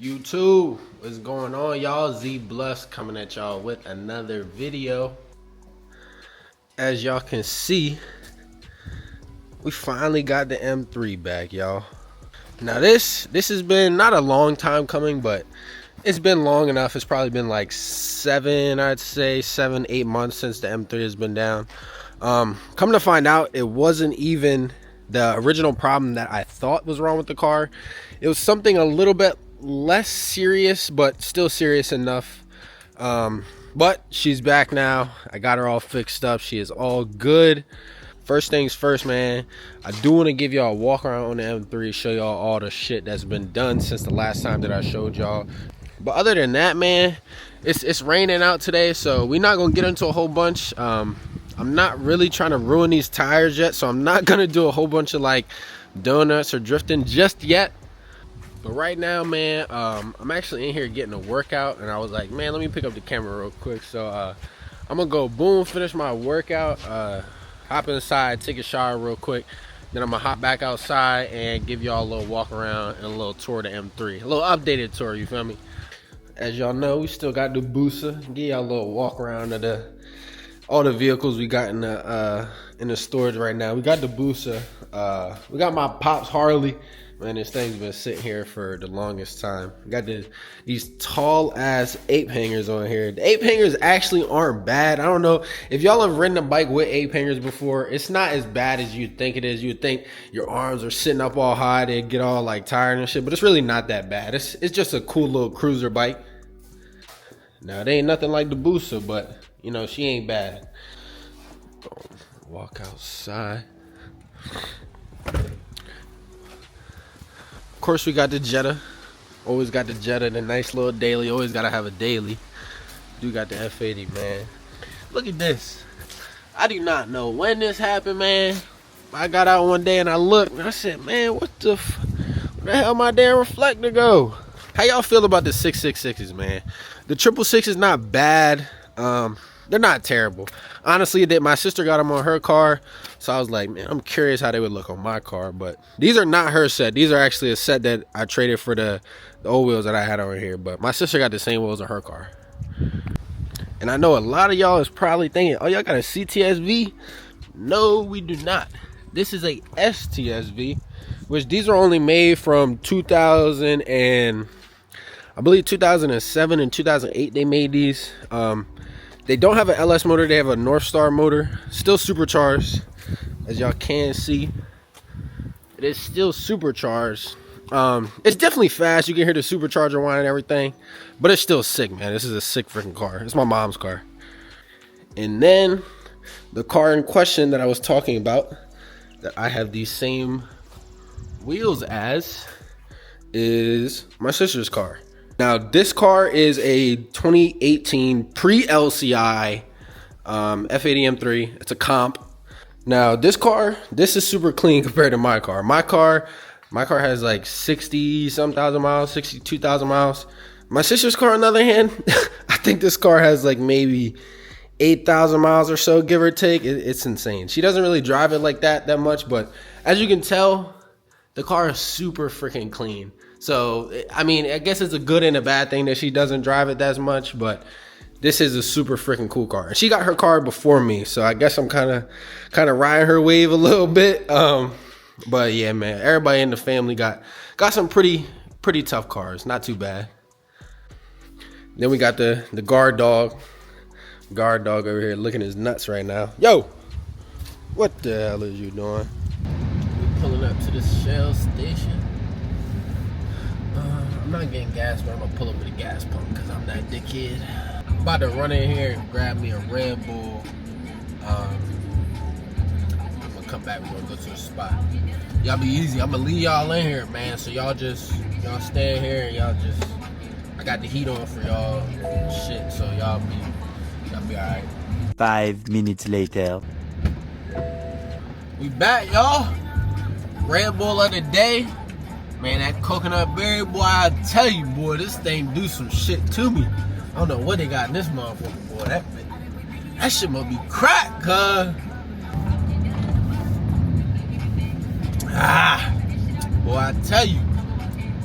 YouTube, what's going on, y'all? Z Bless coming at y'all with another video. As y'all can see, we finally got the M3 back, y'all. Now this has been not a long time coming, but it's been long enough. It's probably been like 7-8 months since the M3 has been down. Come to find out, it wasn't even the original problem that I thought was wrong with the car. It was something a little bit less serious, but still serious enough. But she's back now. I got her all fixed up. She is all good. First things first, man, I do want to give y'all a walk around on the M3, show y'all all the shit that's been done since the last time that I showed y'all. But other than that, man, it's raining out today, so we're not gonna get into a whole bunch. I'm not really trying to ruin these tires yet, so I'm not gonna do a whole bunch of like donuts or drifting just yet. But right now, man, I'm actually in here getting a workout, and I was like, man, let me pick up the camera real quick. So I'm gonna go boom, finish my workout, hop inside, take a shower real quick, then I'm gonna hop back outside and give y'all a little walk around and a little tour of the M3, a little updated tour, you feel me? As y'all know, we still got the Booster. Give y'all a little walk around of all the vehicles we got in the storage right now. We got the Booster. We got my Pop's Harley. Man, this thing's been sitting here for the longest time. We got these tall ass ape hangers on here. The ape hangers actually aren't bad. I don't know if y'all have ridden a bike with ape hangers before. It's not as bad as you'd think it is. You'd think your arms are sitting up all high, they'd get all like tired and shit, but it's really not that bad. It's just a cool little cruiser bike. Now, it ain't nothing like the Booster, but you know, she ain't bad. Walk outside. Of course, we got the Jetta. Always got the Jetta, the nice little daily. Always gotta have a daily. Do got the F80, man. Look at this. I do not know when this happened, man. I got out one day and I looked and I said, man, where the hell my damn reflector go? How y'all feel about the 666s, man? The 666 is not bad. They're not terrible. Honestly, my sister got them on her car, so I was like, man, I'm curious how they would look on my car. But these are not her set. These are actually a set that I traded for the old wheels that I had over here. But my sister got the same wheels on her car. And I know a lot of y'all is probably thinking, oh, y'all got a CTSV? No, we do not. This is a STSV, which these are only made from 2000 and I believe 2007 and 2008 they made these. They don't have an LS motor, they have a North Star motor, still supercharged, as y'all can see. It is still supercharged. It's definitely fast, you can hear the supercharger whine and everything, but it's still sick, man. This is a sick freaking car. It's my mom's car. And then the car in question that I was talking about, that I have these same wheels as, is my sister's car. Now, this car is a 2018 pre-LCI F80 M3. It's a comp. Now, this is super clean compared to my car. My car has like 60-some thousand miles, 62,000 miles. My sister's car, on the other hand, I think this car has like maybe 8,000 miles or so, give or take. It's insane. She doesn't really drive it like that much, but as you can tell, the car is super freaking clean. So, I mean, I guess it's a good and a bad thing that she doesn't drive it that much, but this is a super freaking cool car. And she got her car before me, so I guess I'm kind of riding her wave a little bit. But yeah, man, everybody in the family got some pretty tough cars. Not too bad. Then we got the guard dog. Guard dog over here licking his nuts right now. Yo, what the hell is you doing? We're pulling up to the Shell station. I'm not getting gas, but I'm gonna pull up with a gas pump because I'm that dickhead. I'm about to run in here and grab me a Red Bull. I'm gonna come back. We're gonna go to the spot. Y'all be easy. I'm gonna leave y'all in here, man. So y'all stay in here and I got the heat on for y'all. Shit. So y'all be alright. 5 minutes later. We back, y'all. Red Bull of the day. Man, that coconut berry, boy, I tell you, boy, this thing do some shit to me. I don't know what they got in this motherfucker, boy. That shit must be crack, cuz. Boy, I tell you,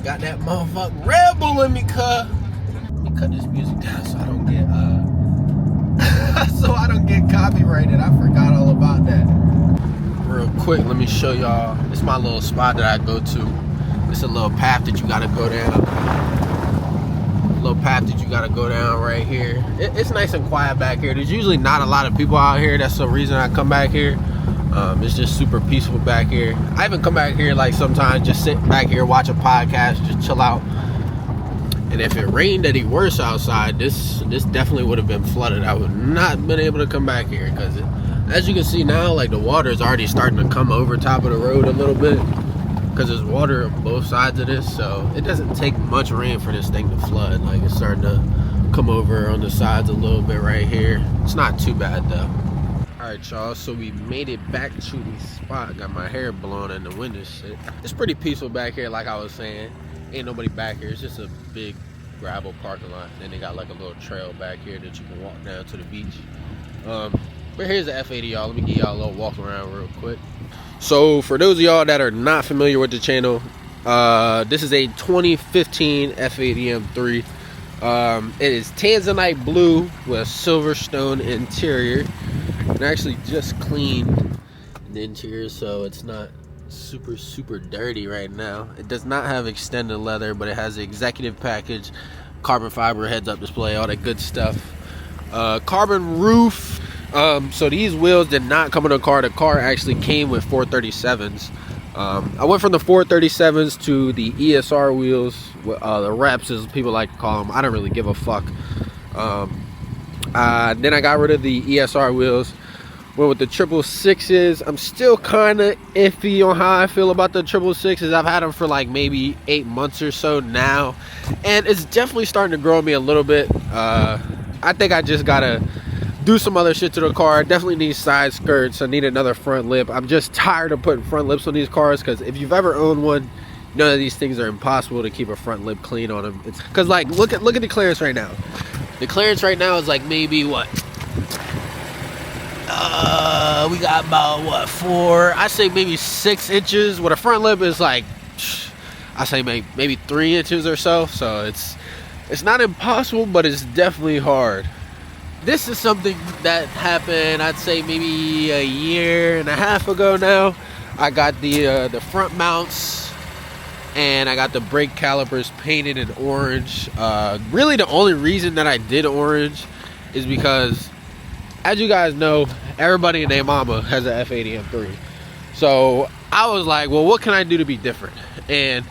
Got that motherfucking Red Bull in me, cuz. Let me cut this music down so I don't get so I don't get copyrighted. I forgot all about that. Real quick, let me show y'all. This is my little spot that I go to. It's a little path that you gotta go down. Little path that you gotta go down right here. It's nice and quiet back here. There's usually not a lot of people out here. That's the reason I come back here. It's just super peaceful back here. I even come back here like sometimes just sit back here, watch a podcast, just chill out. And if it rained any worse outside, this definitely would have been flooded. I would not been able to come back here because as you can see now, like the water is already starting to come over top of the road a little bit because there's water on both sides of this. So it doesn't take much rain for this thing to flood. Like it's starting to come over on the sides a little bit right here. It's not too bad though. Alright y'all, so we made it back to the spot. Got my hair blown in the wind and shit. It's pretty peaceful back here, like I was saying. Ain't nobody back here. It's just a big gravel parking lot. Then they got like a little trail back here that you can walk down to the beach. But here's the F80, y'all. Let me give y'all a little walk around real quick. So for those of y'all that are not familiar with the channel, this is a 2015 F80 M3. It is Tanzanite blue with a Silverstone interior. And I actually just cleaned the interior, so it's not super dirty right now. It does not have extended leather, but it has the executive package, carbon fiber heads-up display, all that good stuff. Carbon roof. So these wheels did not come in the car. The car actually came with 437s. I went from the 437s to the ESR wheels, the reps as people like to call them. I don't really give a fuck. Then I got rid of the ESR wheels, went with the 666s. I'm still kind of iffy on how I feel about the 666s. I've had them for like maybe 8 months or so now, and it's definitely starting to grow on me a little bit. I think I just gotta do some other shit to the car. I definitely need side skirts. I need another front lip. I'm just tired of putting front lips on these cars, because if you've ever owned one, you know that these things are impossible to keep a front lip clean on them. It's because, like, look at the clearance right now. The clearance right now is like maybe what? We got about what, 4? I say maybe 6 inches. With a front lip is like, I say maybe 3 inches or so. So it's not impossible, but it's definitely hard. This is something that happened, I'd say maybe a year and a half ago now. I got the front mounts and I got the brake calipers painted in orange. Really the only reason that I did orange is because, as you guys know, everybody and their mama has an F80 M3. So I was like, well, what can I do to be different? And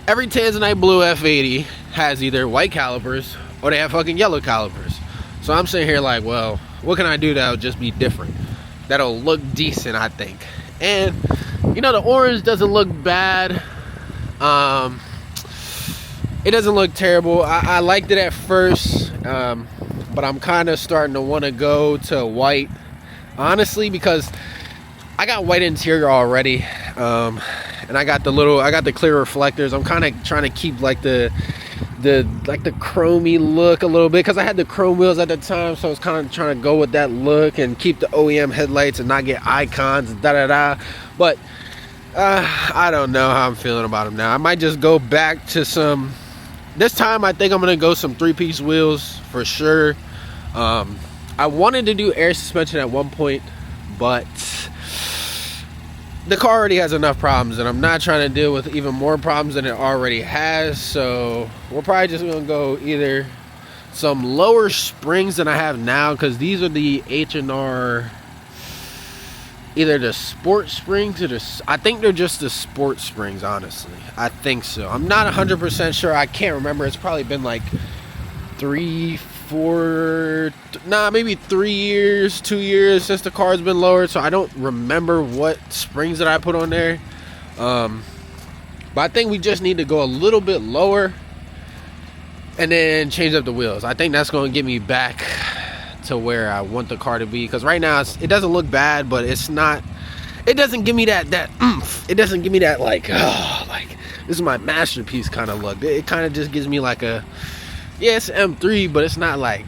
every Tanzanite blue F80 has either white calipers or they have fucking yellow calipers. So I'm sitting here like, well, what can I do that'll just be different? That'll look decent, I think. And, you know, the orange doesn't look bad. It doesn't look terrible. I liked it at first, but I'm kind of starting to want to go to white, honestly, because I got white interior already, and I got the clear reflectors. I'm kind of trying to keep like the chromey look a little bit, because I had the chrome wheels at the time, so I was kind of trying to go with that look and keep the OEM headlights and not get icons and but I don't know how I'm feeling about them now. I might just go back to some, this time I think I'm gonna go some 3-piece wheels for sure. I wanted to do air suspension at one point, but the car already has enough problems, and I'm not trying to deal with even more problems than it already has. So we're probably just gonna go either some lower springs than I have now, because these are the H&R, either the sport springs or I think they're just the sport springs, honestly. I think so. I'm not 100% sure. I can't remember. It's probably been like 3, 4, maybe 3 years, 2 years since the car's been lowered, so I don't remember what springs that I put on there. But I think we just need to go a little bit lower and then change up the wheels. I think that's going to get me back to where I want the car to be, because right now it doesn't look bad, but it doesn't give me that oomph. It doesn't give me that like, oh, like this is my masterpiece kind of look. It kind of just gives me like a, yeah, it's M3, but it's not like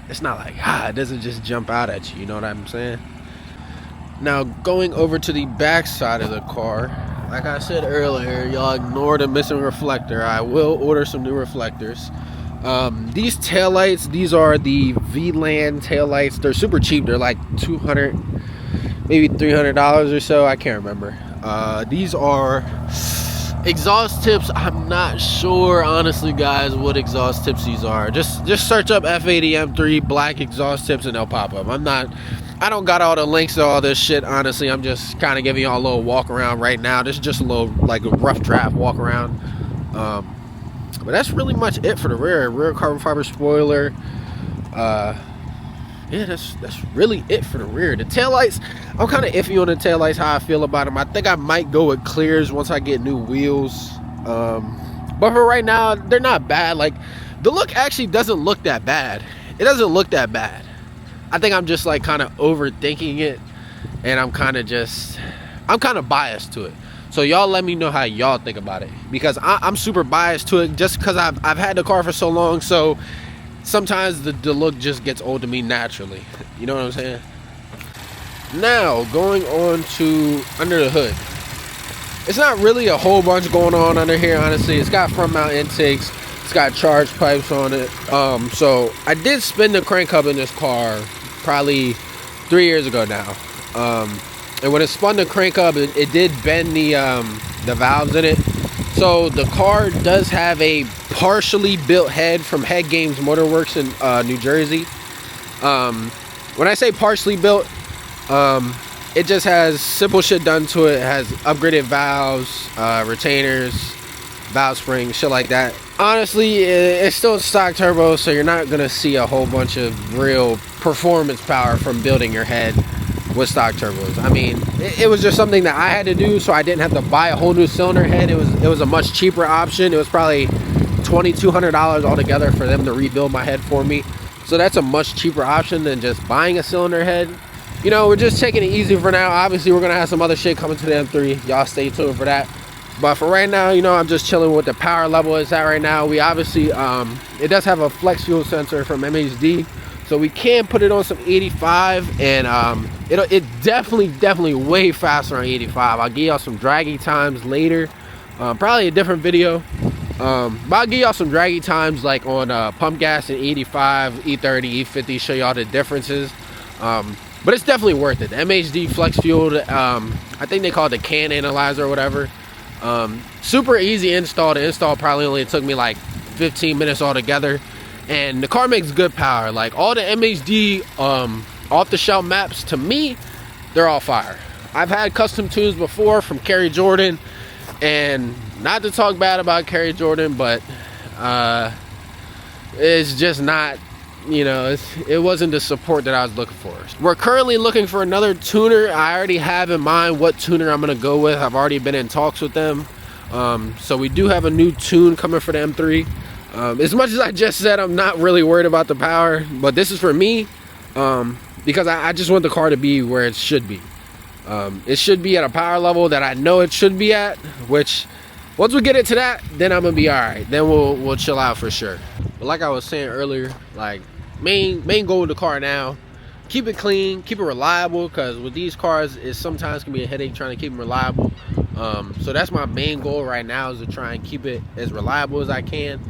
it doesn't just jump out at you, you know what I'm saying? Now going over to the back side of the car, Like I said earlier, y'all ignore the missing reflector. I will order some new reflectors. These taillights, these are the VLAN taillights. They're super cheap. They're like $200, maybe $300 or so. I can't remember. These are exhaust tips. I'm not sure, honestly, guys, what exhaust tips these are. Just search up F80 M3 black exhaust tips and they'll pop up. I don't got all the links to all this shit, honestly. I'm just kind of giving y'all a little walk around right now. This is just a little, like, a rough draft walk around. But that's really much it for the rear carbon fiber spoiler. Yeah, that's really it for the rear. The taillights, I'm kind of iffy on the taillights, how I feel about them. I think I might go with clears once I get new wheels. But for right now, they're not bad. Like, the look actually doesn't look that bad. It doesn't look that bad. I think I'm just like kind of overthinking it, and I'm kind of biased to it. So y'all let me know how y'all think about it, because I'm super biased to it just because I've had the car for so long. So sometimes the look just gets old to me naturally. You know what I'm saying? Now, going on to under the hood. It's not really a whole bunch going on under here, honestly. It's got front mount intakes. It's got charge pipes on it. So I did spin the crank hub in this car probably 3 years ago now. And when it spun the crank hub, it did bend the valves in it. So the car does have a partially built head from Head Games Motorworks in New Jersey. When I say partially built, it just has simple shit done to it. It has upgraded valves, retainers, valve springs, shit like that. Honestly, it's still stock turbo, so you're not gonna see a whole bunch of real performance power from building your head with stock turbos. I mean, it was just something that I had to do, so I didn't have to buy a whole new cylinder head. It was a much cheaper option. It was probably $2,200 altogether for them to rebuild my head for me. So that's a much cheaper option than just buying a cylinder head. You know, we're just taking it easy for now. Obviously, we're gonna have some other shit coming to the M3. Y'all stay tuned for that. But for right now, you know, I'm just chilling with the power level it's at right now. We obviously, it does have a flex fuel sensor from MHD. So we can put it on some 85, and it definitely way faster on 85. I'll give y'all some draggy times later, probably a different video. But I'll give y'all some draggy times like on pump gas and 85, E30, E50, show y'all the differences. But it's definitely worth it. The MHD flex fuel, I think they call it the CAN analyzer or whatever. Super easy install. The install probably only took me like 15 minutes altogether. And the car makes good power. Like all the MHD off-the-shelf maps, to me, they're all fire. I've had custom tunes before from Kerry Jordan, and not to talk bad about Kerry Jordan, but it's just not, you know, it wasn't the support that I was looking for. We're currently looking for another tuner. I already have in mind what tuner I'm gonna go with. I've already been in talks with them. So we do have a new tune coming for the M3. As much as I just said I'm not really worried about the power, but this is for me, because I just want the car to be where it should be. It should be at a power level that I know it should be at, which once we get it to that, then I'm gonna be all right. Then we'll chill out for sure. But like I was saying earlier, like main goal of the car now, keep it clean, keep it reliable, because with these cars it sometimes can be a headache trying to keep them reliable. So that's my main goal right now, is to try and keep it as reliable as I can.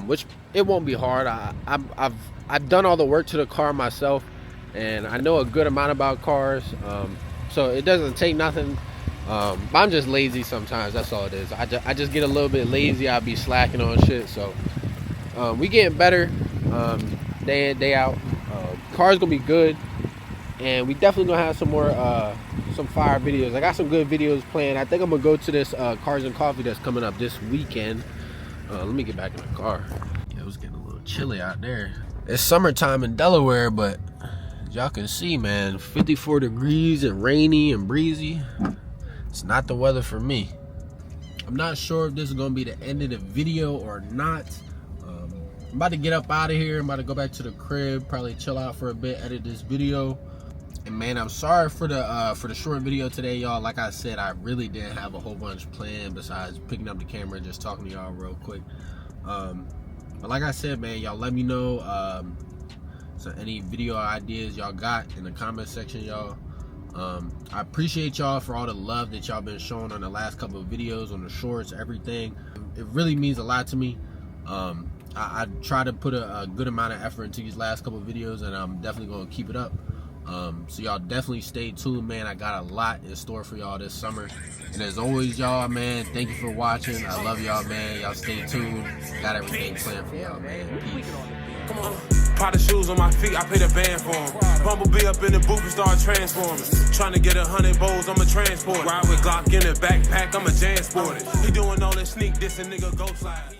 Which it won't be hard. I've done all the work to the car myself, and I know a good amount about cars, so it doesn't take nothing. I'm just lazy sometimes. That's all it is. I just get a little bit lazy. I'll be slacking on shit. So we getting better day in, day out. Car's gonna be good, and we definitely gonna have some more some fire videos. I got some good videos planned. I think I'm gonna go to this Cars and Coffee that's coming up this weekend. Let me get back in the car. Yeah, it was getting a little chilly out there. It's summertime in Delaware, but as y'all can see, man, 54 degrees and rainy and breezy. It's not the weather for me. I'm not sure if this is gonna be the end of the video or not. I'm about to get up out of here. I'm about to go back to the crib, probably chill out for a bit, edit this video. And man, I'm sorry for the short video today, y'all. Like I said, I really didn't have a whole bunch planned besides picking up the camera and just talking to y'all real quick. But like I said, man, y'all let me know so any video ideas y'all got in the comment section, y'all. I appreciate y'all for all the love that y'all been showing on the last couple of videos, on the shorts, everything. It really means a lot to me. I try to put a good amount of effort into these last couple of videos, and I'm definitely going to keep it up. So y'all definitely stay tuned, man. I got a lot in store for y'all this summer. And as always, y'all, man, thank you for watching. I love y'all, man. Y'all stay tuned. Got everything planned for y'all, man. Peace. Come on. Pot of shoes on my feet, I paid a band for him. Bumblebee up in the booth and start transforming. Trying to get 100 bowls, I'm a transport. Ride with Glock in the backpack, I'm a Jansport. He doing all that sneak, this a nigga go slide.